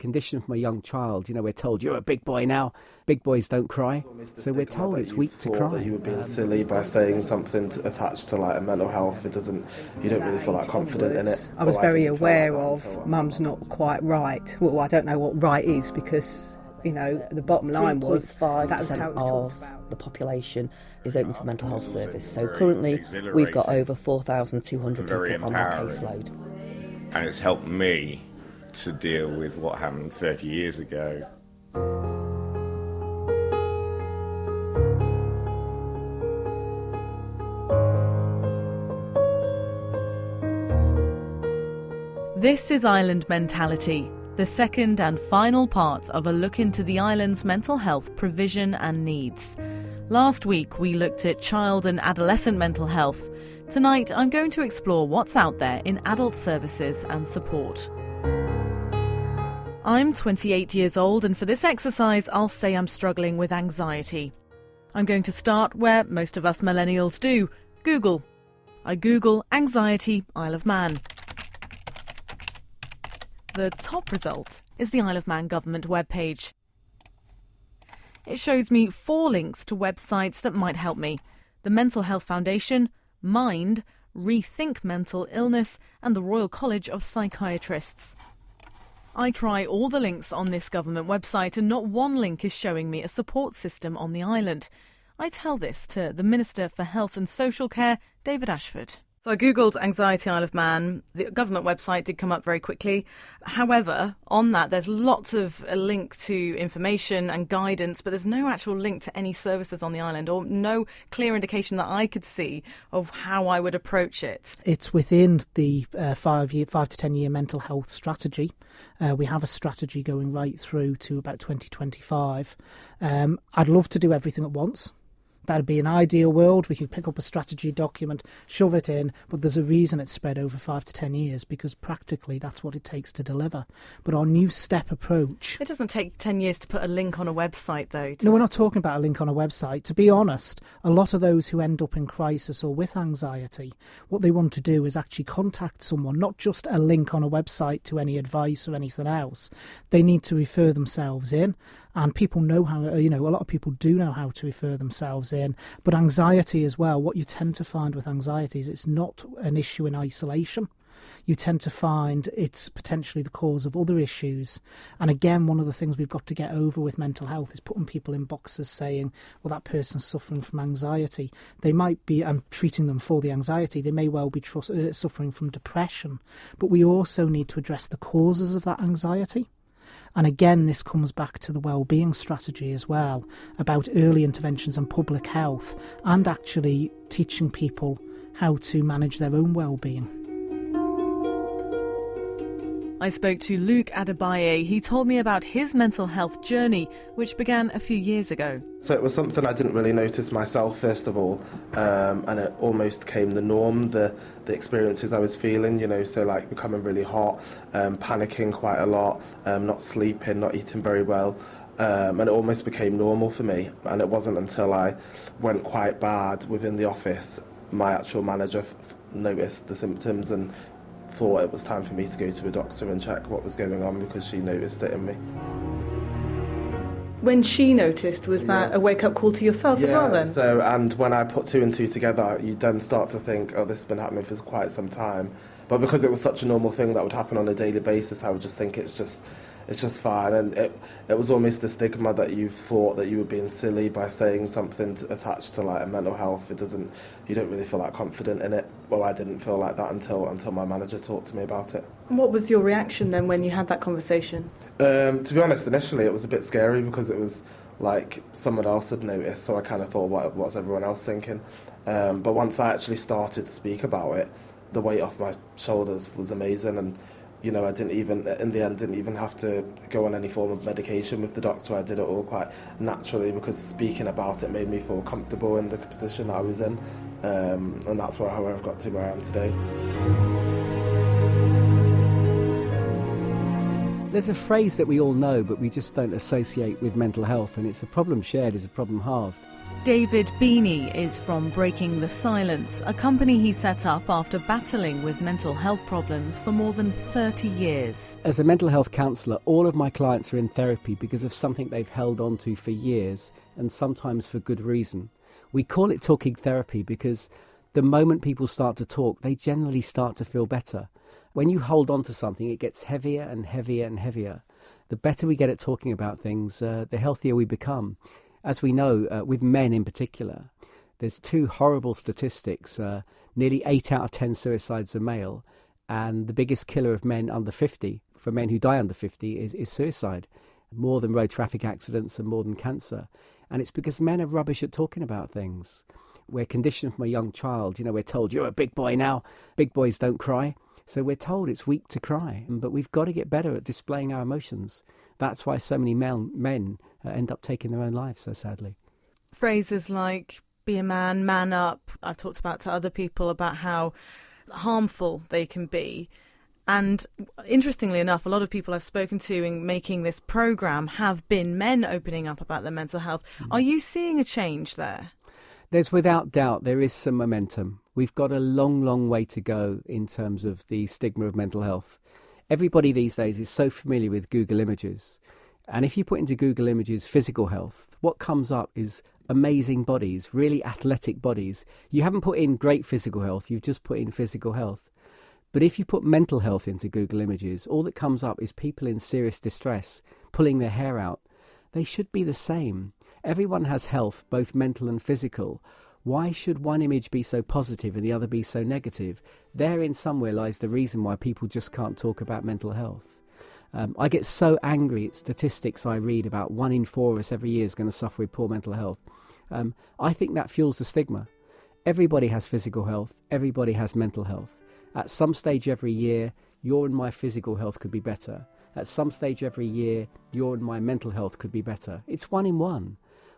condition from a young child. You know, we're told, you're a big boy now. Big boys don't cry. So we're told it's weak to cry. That you were being silly by saying something attached to like a mental health. You don't really feel like confident in it. I was very aware of mum's not quite right. Well, I don't know what right is because, you know, the bottom line was that was how it was talked about. The population is open to the mental health service. So currently we've got over 4,200 people on our caseload. And it's helped me to deal with what happened 30 years ago. This is Island Mentality, the second and final part of a look into the island's mental health provision and needs. Last week we looked at child and adolescent mental health. Tonight I'm going to explore what's out there in adult services and support. I'm 28 years old, and for this exercise I'll say I'm struggling with anxiety. I'm going to start where most of us millennials do, Google. I Google anxiety Isle of Man. The top result is the Isle of Man government webpage. It shows me 4 links to websites that might help me: the Mental Health Foundation, Mind, Rethink Mental Illness and the Royal College of Psychiatrists. I try all the links on this government website and not one link is showing me a support system on the island. I tell this to the Minister for Health and Social Care, David Ashford. So I googled anxiety Isle of Man. The government website did come up very quickly. However, on that there's lots of a link to information and guidance, but there's no actual link to any services on the island, or no clear indication that I could see of how I would approach it. It's within the 5 to 10 year mental health strategy. We have a strategy going right through to about 2025. I'd love to do everything at once. That'd be an ideal world. We could pick up a strategy document, shove it in, but there's a reason it's spread over 5 to 10 years, because practically that's what it takes to deliver. But our new step approach... It doesn't take 10 years to put a link on a website, though. No, we're not talking about a link on a website. To be honest, a lot of those who end up in crisis or with anxiety, what they want to do is actually contact someone, not just a link on a website to any advice or anything else. They need to refer themselves in. And people know how, a lot of people do know how to refer themselves in. But anxiety as well, what you tend to find with anxiety is it's not an issue in isolation. You tend to find it's potentially the cause of other issues. And again, one of the things we've got to get over with mental health is putting people in boxes saying, well, that person's suffering from anxiety. They might be, I'm treating them for the anxiety. They may well be suffering from depression. But we also need to address the causes of that anxiety. And again, this comes back to the wellbeing strategy as well, about early interventions and public health, and actually teaching people how to manage their own wellbeing. I spoke to Luke Adebaye. He told me about his mental health journey, which began a few years ago. So it was something I didn't really notice myself, first of all, and it almost became the norm, the experiences I was feeling, so like becoming really hot, panicking quite a lot, not sleeping, not eating very well. And it almost became normal for me. And it wasn't until I went quite bad within the office, my actual manager noticed the symptoms and thought it was time for me to go to a doctor and check what was going on, because she noticed it in me. When she noticed, was that a wake-up call to yourself as well then? So, and when I put 2 and 2 together, you then start to think, oh, this has been happening for quite some time. But because it was such a normal thing that would happen on a daily basis, I would just think it's just fine. And it was almost the stigma that you thought that you were being silly by saying something attached to like a mental health. You don't really feel that confident in it. Well, I didn't feel like that until my manager talked to me about it. And what was your reaction then when you had that conversation? To be honest, initially it was a bit scary, because it was like someone else had noticed, so I kind of thought, what's everyone else thinking? But once I actually started to speak about it, the weight off my shoulders was amazing, and I didn't even have to go on any form of medication with the doctor. I did it all quite naturally, because speaking about it made me feel comfortable in the position that I was in, and that's how I've got to where I am today. There's a phrase that we all know, but we just don't associate with mental health, and it's a problem shared is a problem halved. David Beeney is from Breaking the Silence, a company he set up after battling with mental health problems for more than 30 years. As a mental health counsellor, all of my clients are in therapy because of something they've held on to for years, and sometimes for good reason. We call it talking therapy because the moment people start to talk, they generally start to feel better. When you hold on to something, it gets heavier and heavier and heavier. The better we get at talking about things, the healthier we become. As we know, with men in particular, there's two horrible statistics. Nearly 8 out of 10 suicides are male, and the biggest killer of men under 50, for men who die under 50, is suicide. More than road traffic accidents and more than cancer. And it's because men are rubbish at talking about things. We're conditioned from a young child. We're told, you're a big boy now. Big boys don't cry. So we're told it's weak to cry. But we've got to get better at displaying our emotions. That's why so many men end up taking their own lives, so sadly. Phrases like, be a man, man up. I've talked about to other people about how harmful they can be. And interestingly enough, a lot of people I've spoken to in making this programme have been men opening up about their mental health. Are you seeing a change there? There's without doubt, there is some momentum. We've got a long, long way to go in terms of the stigma of mental health. Everybody these days is so familiar with Google Images. And if you put into Google Images physical health, what comes up is amazing bodies, really athletic bodies. You haven't put in great physical health, you've just put in physical health. But if you put mental health into Google Images, all that comes up is people in serious distress, pulling their hair out. They should be the same. Everyone has health, both mental and physical. Why should one image be so positive and the other be so negative? Therein somewhere lies the reason why people just can't talk about mental health. I get so angry at statistics I read about 1 in 4 of us every year is going to suffer with poor mental health. I think that fuels the stigma. Everybody has physical health. Everybody has mental health. At some stage every year, your and my physical health could be better. At some stage every year, your and my mental health could be better. It's 1 in 1.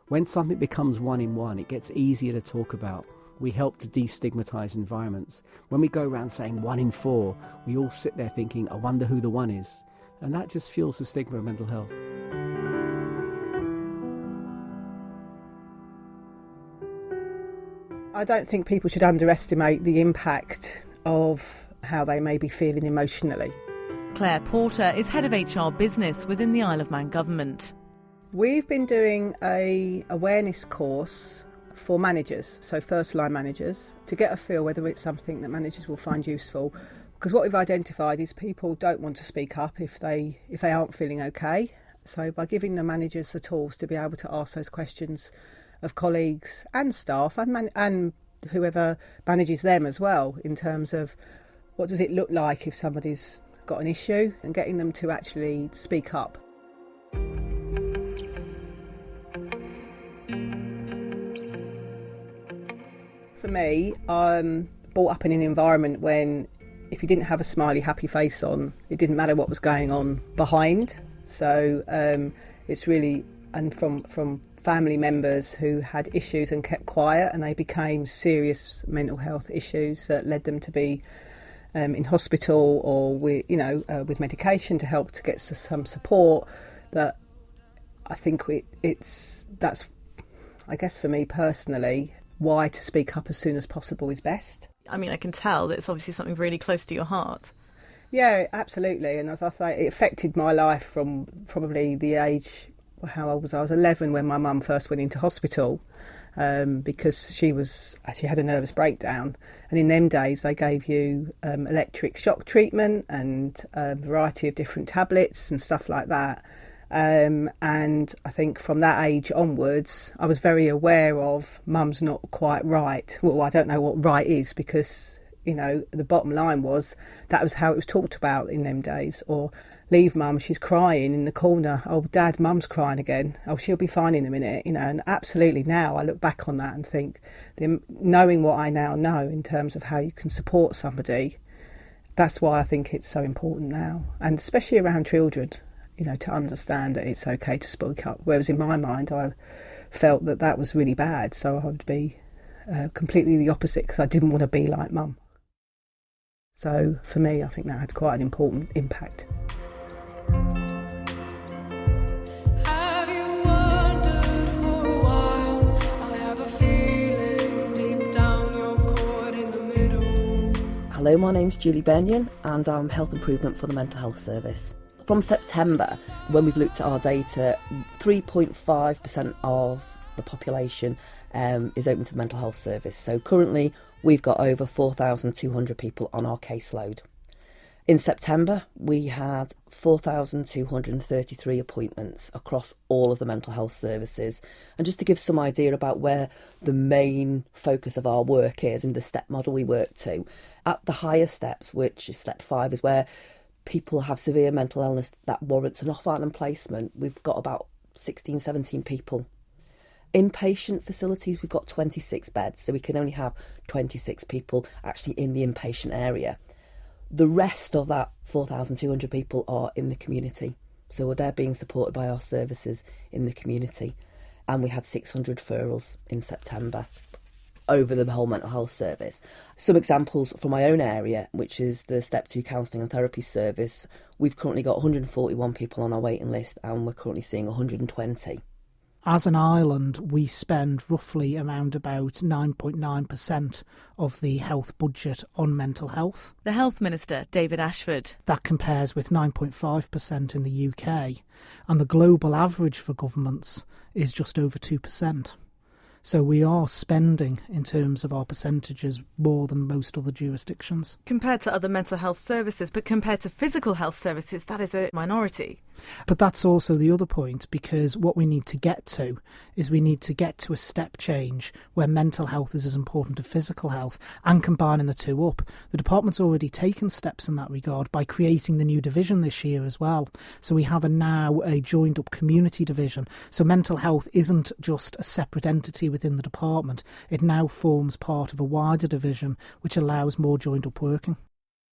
When something becomes 1 in 1, it gets easier to talk about. We help to destigmatise environments. When we go around saying 1 in 4, we all sit there thinking, I wonder who the one is. And that just fuels the stigma of mental health. I don't think people should underestimate the impact of how they may be feeling emotionally. Claire Porter is head of HR business within the Isle of Man government. We've been doing an awareness course for managers, so first line managers, to get a feel whether it's something that managers will find useful. Because what we've identified is people don't want to speak up if they aren't feeling okay. So by giving the managers the tools to be able to ask those questions of colleagues and staff and whoever manages them as well, in terms of what does it look like if somebody's got an issue, and getting them to actually speak up. For me, I'm brought up in an environment when if you didn't have a smiley, happy face on, it didn't matter what was going on behind. So it's really, and from family members who had issues and kept quiet, and they became serious mental health issues that led them to be in hospital or with medication to help to get some support. That I think that's I guess for me personally, why to speak up as soon as possible is best. I mean, I can tell that it's obviously something really close to your heart. Yeah, absolutely. And as I say, it affected my life from probably the age, how old was I? I was 11 when my mum first went into hospital because she had a nervous breakdown. And in them days, they gave you electric shock treatment and a variety of different tablets and stuff like that. And I think from that age onwards, I was very aware of mum's not quite right. Well, I don't know what right is because, the bottom line was that was how it was talked about in them days. Or leave mum, she's crying in the corner. Oh, dad, mum's crying again. Oh, she'll be fine in a minute, And absolutely now I look back on that and think, knowing what I now know in terms of how you can support somebody, that's why I think it's so important now. And especially around children. To understand that it's okay to speak up. Whereas in my mind, I felt that was really bad. So I would be completely the opposite because I didn't want to be like mum. So for me, I think that had quite an important impact. Have you wondered for a while? I have Hello, my name's Julie Benyon and I'm Health Improvement for the Mental Health Service. From September, when we've looked at our data, 3.5% of the population is open to the mental health service. So currently we've got over 4,200 people on our caseload. In September, we had 4,233 appointments across all of the mental health services. And just to give some idea about where the main focus of our work is and the step model we work to, at the higher steps, which is step 5, is where people have severe mental illness that warrants an off-island placement. We've got about 16, 17 people. Inpatient facilities, we've got 26 beds, so we can only have 26 people actually in the inpatient area. The rest of that 4,200 people are in the community. So they're being supported by our services in the community. And we had 600 referrals in September over the whole mental health service. Some examples from my own area, which is the Step 2 Counselling and Therapy Service. We've currently got 141 people on our waiting list and we're currently seeing 120. As an island, we spend roughly around about 9.9% of the health budget on mental health. The Health Minister, David Ashford. That compares with 9.5% in the UK. And the global average for governments is just over 2%. So we are spending, in terms of our percentages, more than most other jurisdictions. Compared to other mental health services, but compared to physical health services, that is a minority. But that's also the other point, because what we need to get to is we need to get to a step change where mental health is as important as physical health and combining the two up. The department's already taken steps in that regard by creating the new division this year as well. So we have now a joined up community division. So mental health isn't just a separate entity within the department. It now forms part of a wider division which allows more joined up working.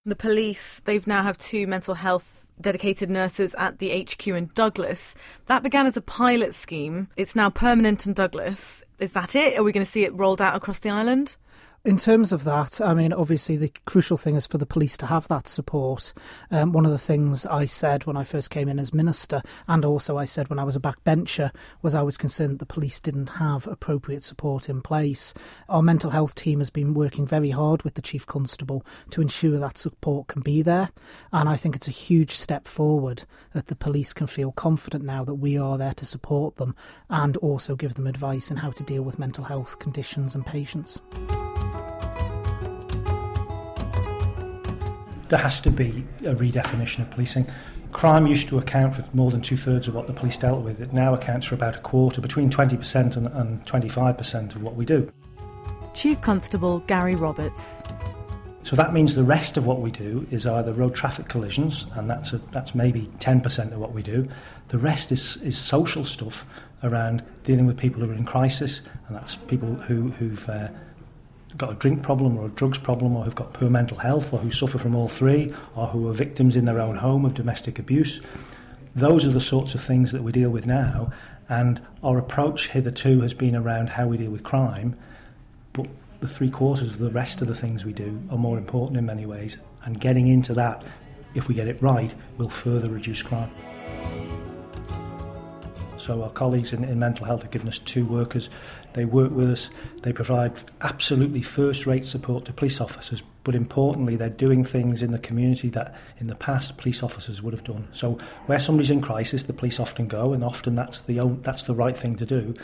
The police, they've now have 2 mental health dedicated nurses at the HQ in Douglas. That began as a pilot scheme. It's now permanent in Douglas. Is that it? Are we going to see it rolled out across the island? In terms of that, I mean, obviously the crucial thing is for the police to have that support. One of the things I said when I first came in as minister, and also I said when I was a backbencher, was I was concerned that the police didn't have appropriate support in place. Our mental health team has been working very hard with the Chief Constable to ensure that support can be there. And I think it's a huge step forward that the police can feel confident now that we are there to support them and also give them advice on how to deal with mental health conditions and patients. There has to be a redefinition of policing. Crime used to account for more than 2/3 of what the police dealt with. It now accounts for about a quarter, between 20% and 25% of what we do. Chief Constable Gary Roberts. So that means the rest of what we do is either road traffic collisions, and that's maybe 10% of what we do. The rest is social stuff around dealing with people who are in crisis, and that's people who've got a drink problem or a drugs problem or who've got poor mental health or who suffer from all three or who are victims in their own home of domestic abuse. Those are the sorts of things that we deal with now, and our approach hitherto has been around how we deal with crime, but the 3/4 of the rest of the things we do are more important in many ways, and getting into that, if we get it right, will further reduce crime. So our colleagues in mental health have given us 2 workers. They work with us. They provide absolutely first-rate support to police officers, but importantly, they're doing things in the community that in the past police officers would have done. So where somebody's in crisis, the police often go, and often that's the right thing to do.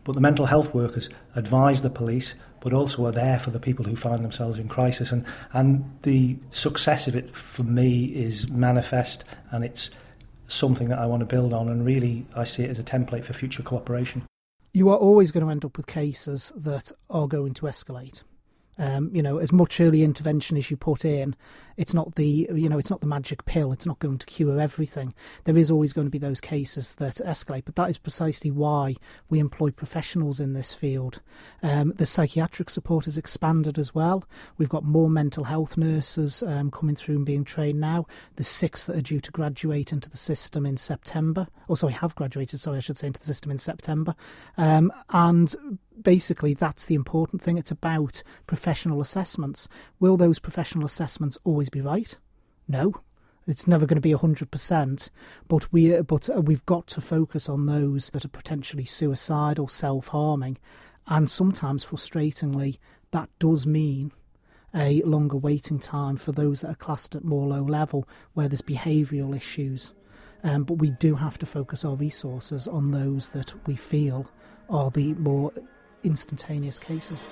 But the mental health workers advise the police, but also are there for the people who find themselves in crisis. And the success of it, for me, is manifest, and it's something that I want to build on, and really I see it as a template for future cooperation. You are always going to end up with cases that are going to escalate. As much early intervention as you put in, it's not the magic pill. It's not going to cure everything. There is always going to be those cases that escalate, but that is precisely why we employ professionals in this field. The psychiatric support has expanded as well. We've got more mental health nurses coming through and being trained now. There's 6 that are due to graduate into the system in September. Have graduated, into the system in September. And basically, that's the important thing. It's about professional assessments. Will those professional assessments always be right? No. It's never going to be 100%, but we've got to focus on those that are potentially suicidal, self-harming, and sometimes, frustratingly, that does mean a longer waiting time for those that are classed at more low level, where there's behavioural issues. But we do have to focus our resources on those that we feel are the more instantaneous cases.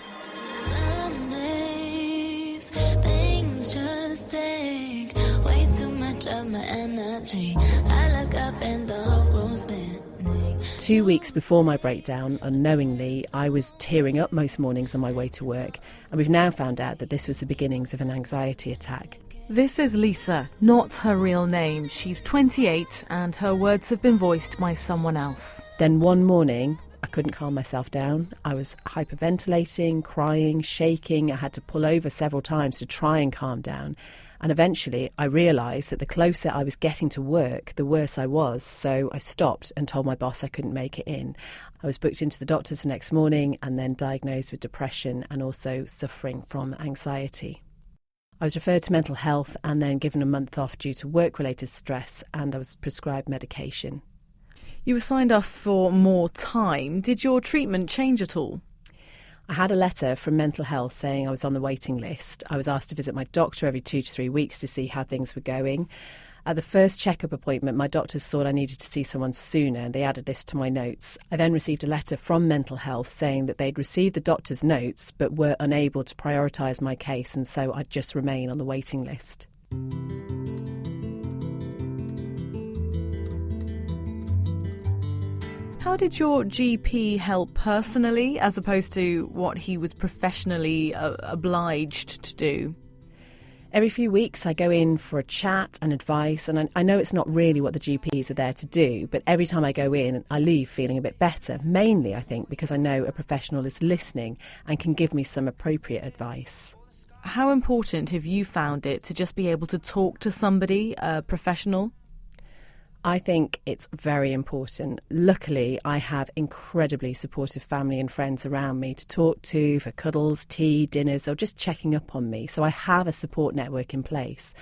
Some days things just take way too much of my energy. I look up and the whole room's spinning. 2 weeks before my breakdown, unknowingly, I was tearing up most mornings on my way to work, and we've now found out that this was the beginnings of an anxiety attack. This is Lisa, not her real name. She's 28 and her words have been voiced by someone else. Then one morning, I couldn't calm myself down. I was hyperventilating, crying, shaking. I had to pull over several times to try and calm down. And eventually I realised that the closer I was getting to work, the worse I was. So I stopped and told my boss I couldn't make it in. I was booked into the doctors the next morning and then diagnosed with depression and also suffering from anxiety. I was referred to mental health and then given a month off due to work-related stress, and I was prescribed medication. You were signed off for more time. Did your treatment change at all? I had a letter from mental health saying I was on the waiting list. I was asked to visit my doctor every 2 to 3 weeks to see how things were going. At the first checkup appointment, my doctors thought I needed to see someone sooner, and they added this to my notes. I then received a letter from mental health saying that they'd received the doctor's notes but were unable to prioritise my case, and so I'd just remain on the waiting list. How did your GP help personally as opposed to what he was professionally obliged to do? Every few weeks I go in for a chat and advice, and I know it's not really what the GPs are there to do, but every time I go in I leave feeling a bit better, mainly I think because I know a professional is listening and can give me some appropriate advice. How important have you found it to just be able to talk to somebody, a professional? I think it's very important. Luckily, I have incredibly supportive family and friends around me to talk to for cuddles, tea, dinners, or just checking up on me. So I have a support network in place.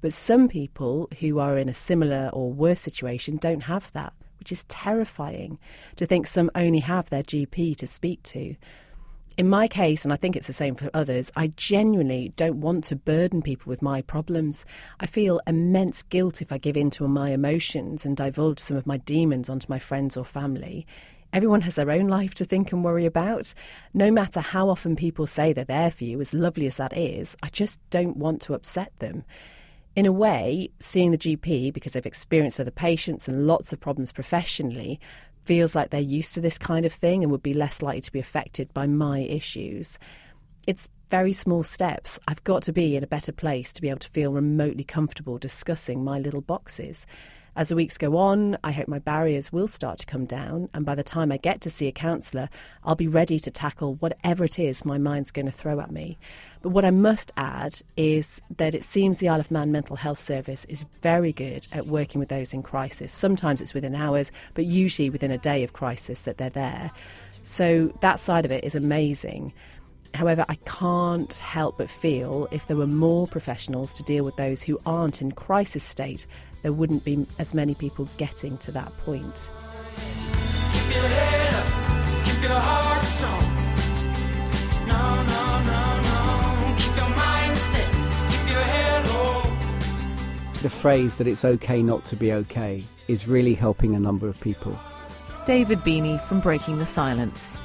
But some people who are in a similar or worse situation don't have that, which is terrifying to think some only have their GP to speak to. In my case, and I think it's the same for others, I genuinely don't want to burden people with my problems. I feel immense guilt if I give in to my emotions and divulge some of my demons onto my friends or family. Everyone has their own life to think and worry about. No matter how often people say they're there for you, as lovely as that is, I just don't want to upset them. In a way, seeing the GP, because I've experienced other patients and lots of problems professionally, feels like they're used to this kind of thing and would be less likely to be affected by my issues. It's very small steps. I've got to be in a better place to be able to feel remotely comfortable discussing my little boxes. As the weeks go on, I hope my barriers will start to come down, and by the time I get to see a counsellor, I'll be ready to tackle whatever it is my mind's going to throw at me. But what I must add is that it seems the Isle of Man Mental Health Service is very good at working with those in crisis. Sometimes it's within hours, but usually within a day of crisis that they're there. So that side of it is amazing. However, I can't help but feel if there were more professionals to deal with those who aren't in crisis state, there wouldn't be as many people getting to that point. Keep your head up, keep your heart strong. No, no, no, no. Keep your mind set, keep your head low. The phrase that it's okay not to be okay is really helping a number of people. David Beeney from Breaking the Silence.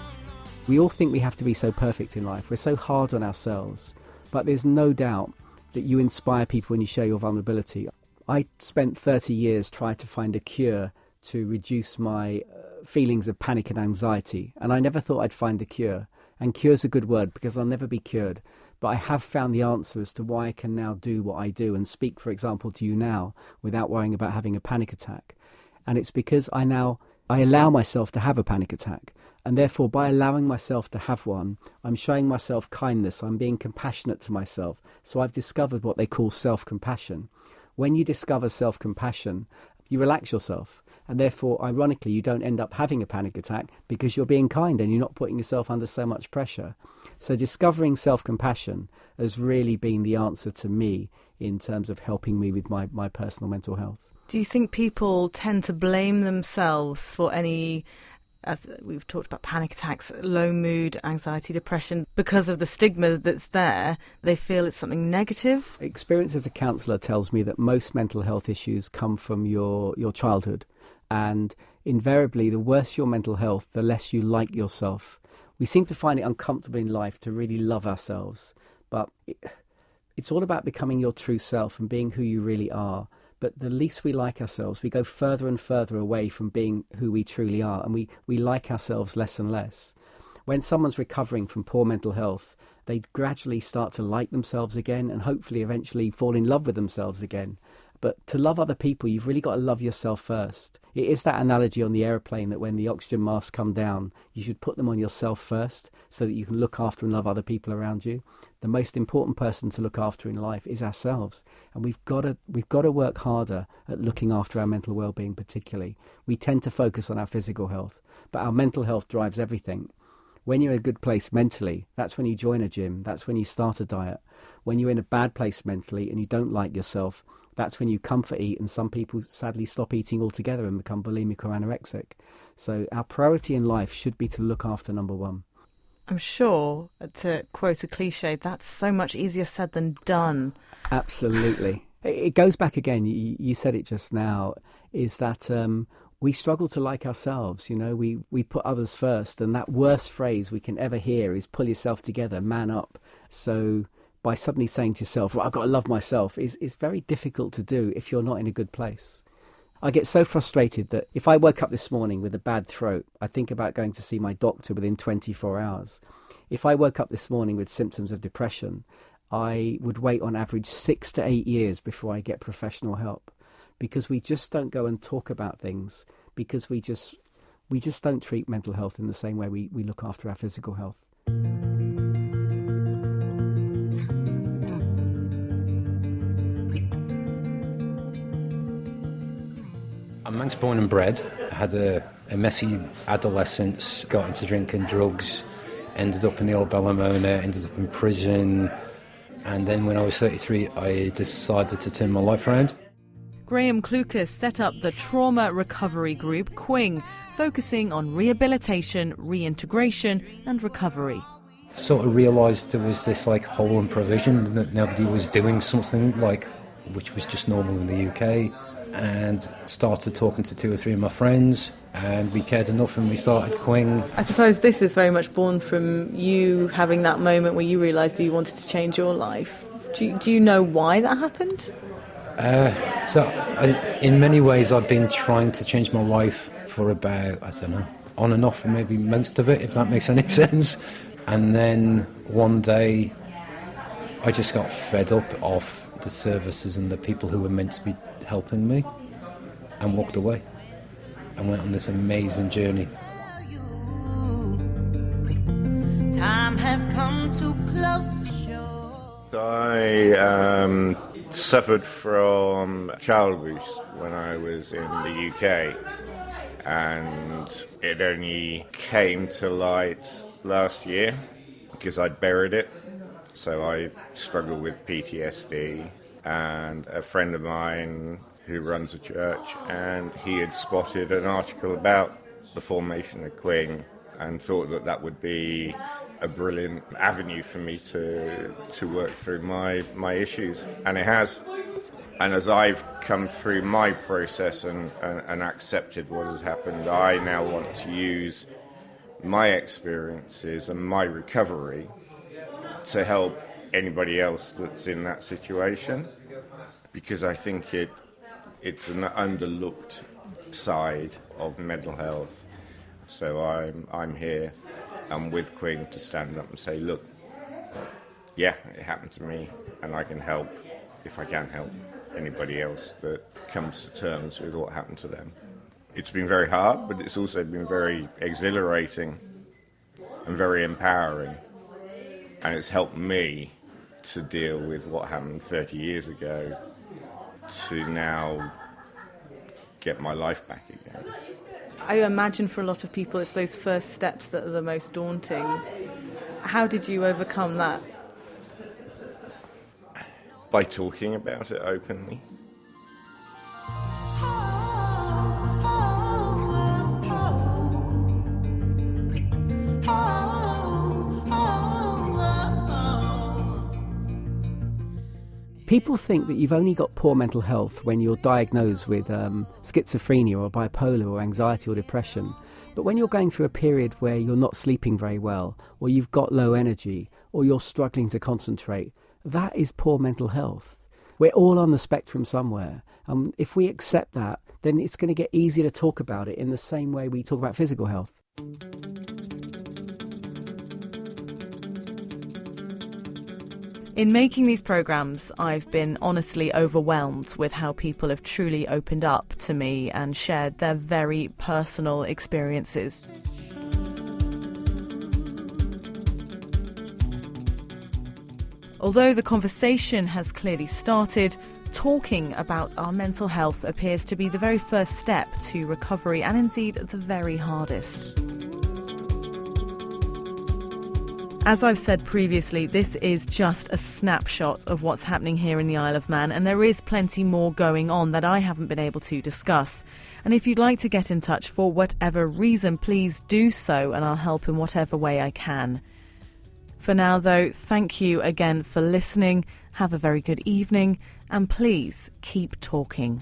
We all think we have to be so perfect in life. We're so hard on ourselves. But there's no doubt that you inspire people when you share your vulnerability. I spent 30 years trying to find a cure to reduce my feelings of panic and anxiety. And I never thought I'd find a cure. And cure's a good word because I'll never be cured. But I have found the answer as to why I can now do what I do and speak, for example, to you now without worrying about having a panic attack. And it's because I allow myself to have a panic attack. And therefore, by allowing myself to have one, I'm showing myself kindness. I'm being compassionate to myself. So I've discovered what they call self-compassion. When you discover self-compassion, you relax yourself. And therefore, ironically, you don't end up having a panic attack because you're being kind and you're not putting yourself under so much pressure. So discovering self-compassion has really been the answer to me in terms of helping me with my personal mental health. Do you think people tend to blame themselves for any as we've talked about panic attacks, low mood, anxiety, depression, because of the stigma that's there, they feel it's something negative? Experience as a counsellor tells me that most mental health issues come from your childhood. And invariably, the worse your mental health, the less you like yourself. We seem to find it uncomfortable in life to really love ourselves. But it's all about becoming your true self and being who you really are. But the least we like ourselves, we go further and further away from being who we truly are, and we like ourselves less and less. When someone's recovering from poor mental health, they gradually start to like themselves again and hopefully eventually fall in love with themselves again. But to love other people, you've really got to love yourself first. It is that analogy on the aeroplane that when the oxygen masks come down, you should put them on yourself first so that you can look after and love other people around you. The most important person to look after in life is ourselves. And we've got to work harder at looking after our mental well-being particularly. We tend to focus on our physical health, but our mental health drives everything. When you're in a good place mentally, that's when you join a gym, that's when you start a diet. When you're in a bad place mentally and you don't like yourself, that's when you comfort eat, and some people sadly stop eating altogether and become bulimic or anorexic. So our priority in life should be to look after number one. I'm sure, to quote a cliche, that's so much easier said than done. Absolutely. It goes back again, you said it just now, is that we struggle to like ourselves. You know, we put others first, and that worst phrase we can ever hear is pull yourself together, man up. So by suddenly saying to yourself, well, I've got to love myself, is very difficult to do if you're not in a good place. I get so frustrated that if I woke up this morning with a bad throat, I think about going to see my doctor within 24 hours. If I woke up this morning with symptoms of depression, I would wait on average 6 to 8 years before I get professional help, because we just don't go and talk about things, because we just don't treat mental health in the same way we look after our physical health. I'm Manx born and bred. I had a messy adolescence, got into drinking drugs, ended up in the old Ballamona, ended up in prison, and then when I was 33 I decided to turn my life around. Graham Clucas set up the trauma recovery group Quing, focusing on rehabilitation, reintegration and recovery. Sort of realised there was this hole in provision, that nobody was doing something which was just normal in the UK. And started talking to 2 or 3 of my friends, and we cared enough and we started Quing. I suppose this is very much born from you having that moment where you realised you wanted to change your life. Do you know why that happened? In many ways I've been trying to change my life for about, I don't know, on and off for maybe most of it, if that makes any sense. And then one day I just got fed up of the services and the people who were meant to be helping me, and walked away and went on this amazing journey. Time has come too close to show. I suffered from child abuse when I was in the UK, and it only came to light last year because I'd buried it. So I struggle with PTSD. And a friend of mine who runs a church, and he had spotted an article about the formation of Quing and thought that would be a brilliant avenue for me to work through my issues, and it has. And as I've come through my process and accepted what has happened, I now want to use my experiences and my recovery to help anybody else that's in that situation, because I think it's an underlooked side of mental health. So I'm here, I'm with Quing to stand up and say, look, yeah, it happened to me, and I can help if I can help anybody else that comes to terms with what happened to them. It's been very hard, but it's also been very exhilarating and very empowering, and it's helped me to deal with what happened 30 years ago to now get my life back again. I imagine for a lot of people it's those first steps that are the most daunting. How did you overcome that? By talking about it openly. People think that you've only got poor mental health when you're diagnosed with schizophrenia or bipolar or anxiety or depression. But when you're going through a period where you're not sleeping very well, or you've got low energy, or you're struggling to concentrate, that is poor mental health. We're all on the spectrum somewhere. If we accept that, then it's going to get easier to talk about it in the same way we talk about physical health. In making these programmes, I've been honestly overwhelmed with how people have truly opened up to me and shared their very personal experiences. Although the conversation has clearly started, talking about our mental health appears to be the very first step to recovery and indeed the very hardest. As I've said previously, this is just a snapshot of what's happening here in the Isle of Man, and there is plenty more going on that I haven't been able to discuss. And if you'd like to get in touch for whatever reason, please do so, and I'll help in whatever way I can. For now, though, thank you again for listening. Have a very good evening, and please keep talking.